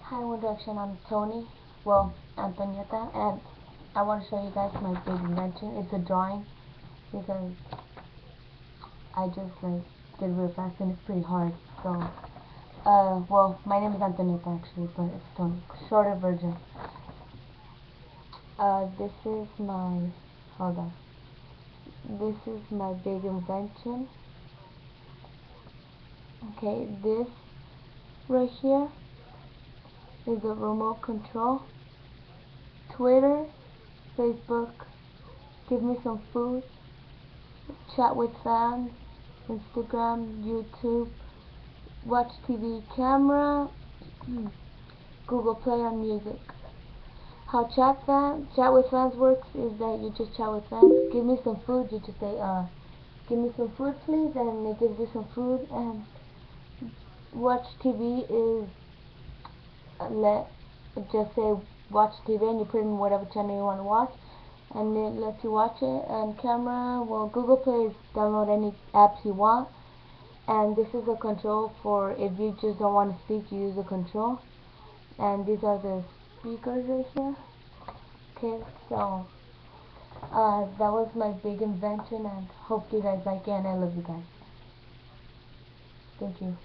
Hi, One Direction. I'm Tony. Well, Antonieta, and I want to show you guys my big invention. It's a drawing because I just did real fast and it's pretty hard. So, well, my name is Antonieta actually, but it's Tony. Shorter version. This is my. Hold on. This is my big invention. Okay, this right here is the remote control. Twitter, Facebook, give me some food, chat with fans, Instagram, YouTube, watch TV camera, Google Play on music. How chat with fans works is that you just chat with fans. Give me some food, you just say, give me some food please, and it gives you some food. And watch TV is let just say watch TV and you put in whatever channel you want to watch and it lets you watch it. And camera, well, Google Play is download any apps you want, and this is a control for if you just don't want to speak, you use the control. And these are the speakers right here. Okay, so that was my big invention, and hope you guys like it, and I love you guys. Thank you.